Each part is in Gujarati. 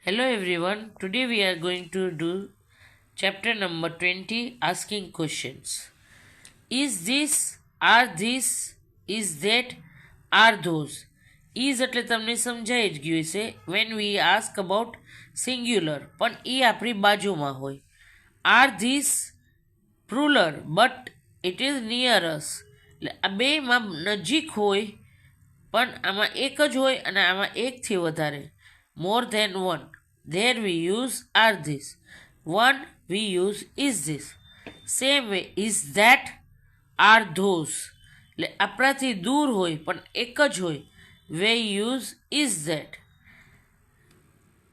Hello everyone, today we are going to do chapter number 20 asking questions. Is this, are this, is that, are those? Is એટલે તમને સમજાઈ જ ગયું છે when we ask about singular પણ એ આપણી બાજુમાં હોય. Are these plural but it is near us. એટલે આ બેમાં નજીક હોય પણ આમાં એક જ હોય અને આમાં એકથી વધારે. More than one. There we use are this. One we use is this. Same way is that, are those. એટલે આપણાથી દૂર હોય પણ એક જ હોય. We use is that.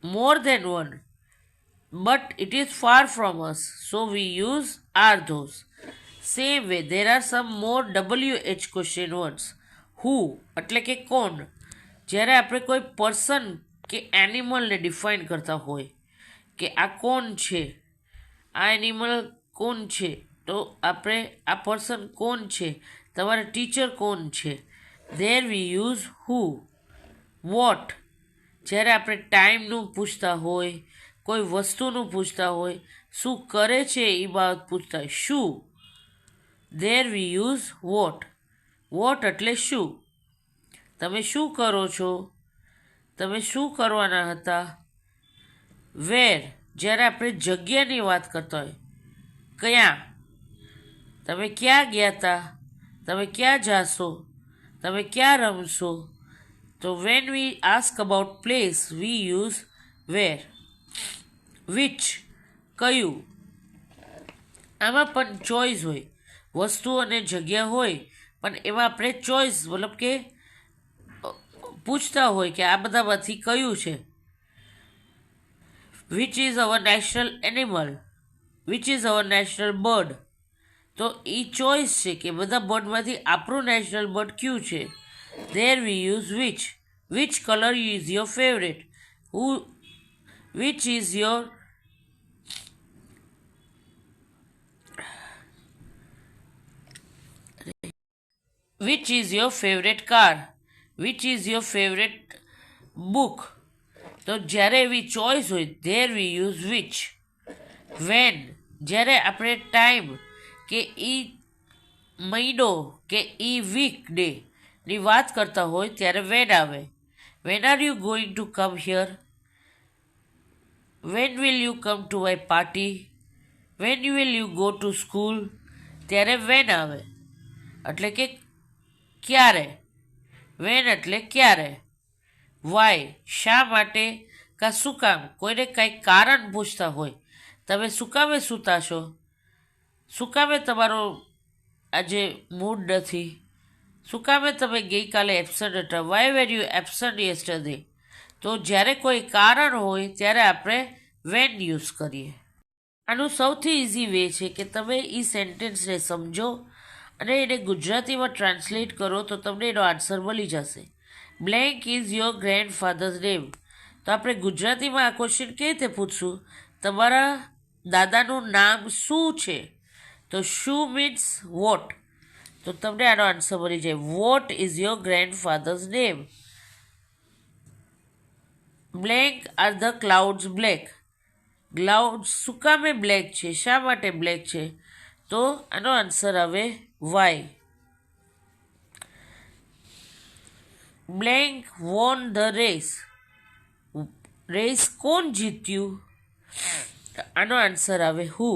More than one. But it is far from us. So we use are those. Same way there are some more WH question words. Who એટલે કે કોણ. જ્યારે આપણે કોઈ પર્સન કે એનિમલને ડિફાઇન કરતા હોય કે આ કોણ છે, આ એનિમલ કોણ છે, તો આપણે આ પર્સન કોણ છે, તમારા ટીચર કોણ છે. There we use who. What જ્યારે આપણે ટાઈમનું પૂછતા હોય, કોઈ વસ્તુનું પૂછતા હોય, શું કરે છે એ બાબત પૂછતા હોય. શું. There we use what. What એટલે શું. તમે શું કરો છો, તમે શું કરવાના હતા. વેર જ્યારે આપણે જગ્યાની વાત કરતા હોય, ક્યાં, તમે ક્યાં ગયા હતા, તમે ક્યાં જાશો, તમે ક્યાં રમશો. તો when we ask about place we use where. Which કયું. આમાં પણ ચોઇસ હોય, વસ્તુ અને જગ્યા હોય પણ એમાં આપણે ચોઇસ મતલબ કે પૂછતા હોય કે આ બધામાંથી કયું છે. Which is our national animal, which is our national bird. તો એ ચોઇસ છે કે બધા બર્ડમાંથી આપણું નેશનલ બર્ડ કયું છે. There we use which. Which colour is your favourite. Who which is your which is your favourite car. Which is your favourite book. તો જ્યારે એવી ચોઇસ હોય there we use which. When જ્યારે આપણે ટાઈમ કે એ મહિનો કે એ વીક ડેની વાત કરતા હોય ત્યારે વેન આવે. When are you going to come here. When will you come to my party. When will you go to school. ત્યારે વેન આવે એટલે કે ક્યારે. વેન એટલે ક્યારે. વાય શા માટે કાં શું કામ. કોઈને કંઈક કારણ પૂછતા હોય, તમે શું કામે સૂતા છો, શું કામે તમારો આજે મૂડ નથી, શું કામે તમે ગઈકાલે એબસન્ટ હતા. Why were you absent yesterday. તો જ્યારે કોઈ કારણ હોય ત્યારે આપણે વેન યુઝ કરીએ. આનું સૌથી ઇઝી વે છે કે તમે એ સેન્ટેન્સને સમજો અને એને ગુજરાતીમાં ટ્રાન્સલેટ કરો તો તમને એનો આન્સર મળી જશે. Blank is your grandfather's name. તો આપણે ગુજરાતીમાં આ ક્વેશ્ચન કેવી રીતે પૂછશું, તમારા દાદાનું નામ શું છે. તો શું મીન્સ વોટ. તો તમને આનો આન્સર મળી જાય. What is your grandfather's name. Blank are the clouds black. Cloud શું કામે બ્લેક છે, શા માટે બ્લેક છે. તો આનો આન્સર આવે why. Blank won the race. Race કોણ જીત્યું. આનો આન્સર આવે who.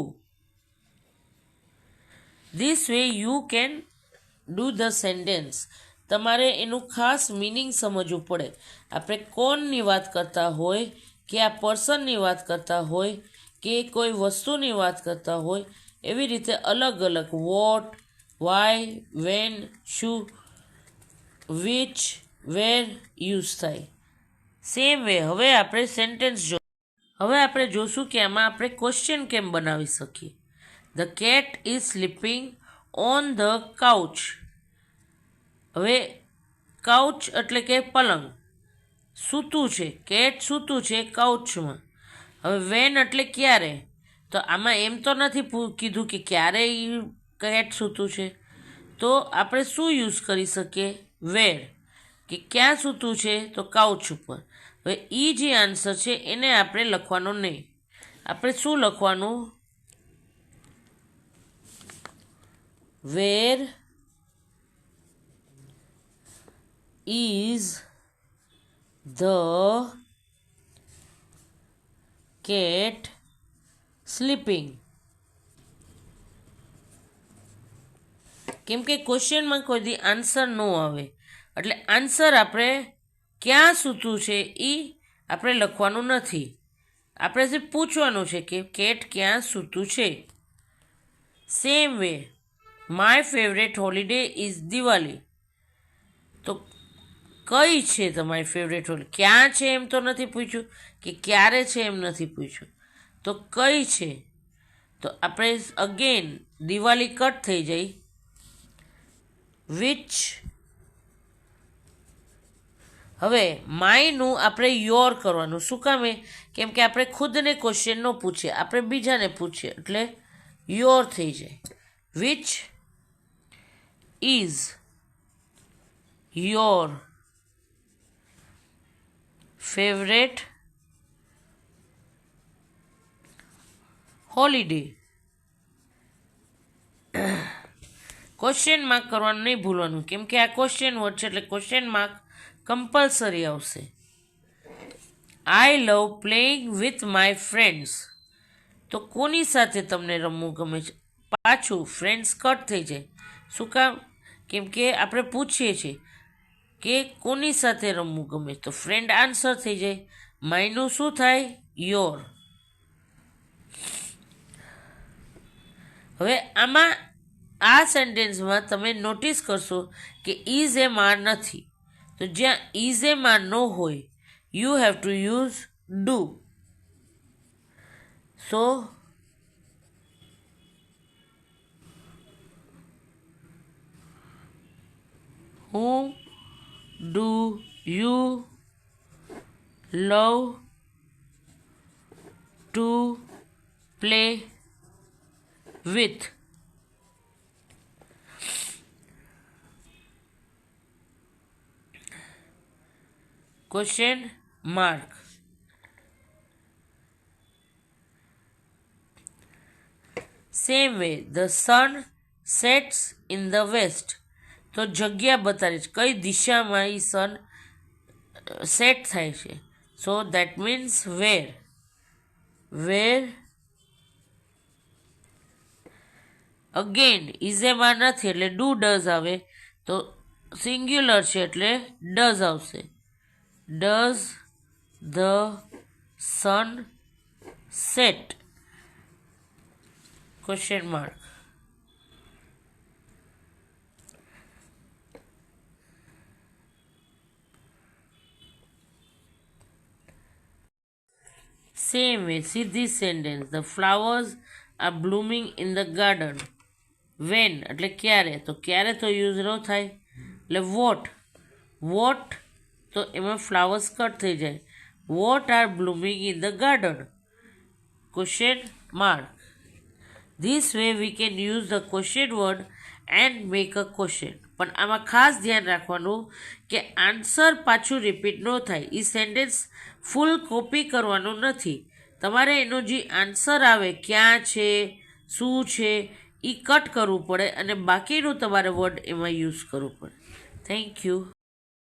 This way you can do the sentence. તમારે એનું ખાસ મિનિંગ સમજવું પડે. આપણે કોણની વાત કરતા હોય કે આ પર્સનની વાત કરતા હોય કે કોઈ વસ્તુની વાત કરતા હોય, એવી રીતે અલગ અલગ વોટ, વાય, વેન, શું, વિચ, વેર યુઝ થાય. સેમ વે હવે આપણે સેન્ટેન્સ હવે આપણે જોશું કે આમાં આપણે ક્વેશ્ચન કેમ બનાવી શકીએ. The cat is sleeping on the couch. હવે કાઉચ એટલે કે પલંગ, સૂતું છે, કેટ સૂતું છે કાઉચમાં. હવે વેન એટલે ક્યારે. તો આમાં એમ તો નથી કીધું કે ક્યારે કેટ સૂતું છે. તો આપણે શું યુઝ કરી શકીએ, વેર. કે ક્યાં સૂતું છે, તો કાઉચ ઉપર. હવે ઈ જે આન્સર છે એને આપણે લખવાનો નહીં. આપણે શું લખવાનું? Where is the cat sleeping. કેમ કે ક્વેશ્ચનમાં કોઈ દી આન્સર ન આવે, એટલે આન્સર આપણે ક્યાં સૂતું છે એ આપણે લખવાનું નથી. આપણે જે પૂછવાનું છે કે કેટ ક્યાં સૂતું છે. Same way my favourite holiday is Diwali. તો કઈ છે તમારી ફેવરેટ હોલિડે? ક્યાં છે એમ તો નથી પૂછ્યું, કે ક્યારે છે એમ નથી પૂછ્યું, તો કઈ છે. તો આપણે અગેન દિવાળી કટ થઈ જાય. વિચ. હવે માયનું આપણે યોર કરવાનું. શું કામે? કેમ કે આપણે ખુદને ક્વેશ્ચન ન પૂછીએ, આપણે બીજાને પૂછીએ, એટલે યોર થઈ જાય. Which is your favourite holiday. Question mark કરવાનું નહીં ભૂલવાનું, કેમ કે આ ક્વેશ્ચન વર્ડ છે એટલે ક્વેશ્ચન માર્ક કમ્પલસરી આવશે. આઈ લવ પ્લેઇંગ વિથ માય ફ્રેન્ડ્સ. તો કોની સાથે તમને રમવું ગમે છે? પાછું ફ્રેન્ડ્સ કટ થઈ જાય. શું કામ? કેમ કે આપણે પૂછીએ છીએ કે કોની સાથે રમવું ગમે, તો ફ્રેન્ડ આન્સર થઈ જાય. માયનું શું થાય? યોર. હવે આમાં આ સેન્ટેન્સમાં તમે નોટિસ કરશો કે ઇઝ એમ આર નથી. તો જ્યાં ઇઝ એમ આર ન હોય, you have to use do. So whom do you love to play with? Question mark. Same way, the sun sets in the west. તો જગ્યા બતાવે છે કઈ દિશામાં એ સન સેટ થાય છે. So that means where. Where again is એમાં નથી એટલે ડુ ડઝ આવે, તો સિંગ્યુલર છે એટલે ડઝ આવશે. Does the sun set? Question mark. Same way, see this sentence. The flowers are blooming in the garden. When એટલે ક્યારે? તો ક્યારે તો યુઝ ન થાય, એટલે વોટ. વોટ તો એમાં ફ્લાવર્સ કટ થઈ જાય. What are blooming in the garden? Question mark. This way we can use the question word and make a question. પણ આમાં ખાસ ધ્યાન રાખવાનું કે આન્સર પાછું રિપીટ ન થાય. એ સેન્ટેન્સ ફૂલ કોપી કરવાનું નથી. તમારે એનો જે આન્સર આવે ક્યાં છે, શું છે, એ કટ કરવું પડે અને બાકીનું તમારે વર્ડ એમાં યુઝ કરવું પડે. Thank you.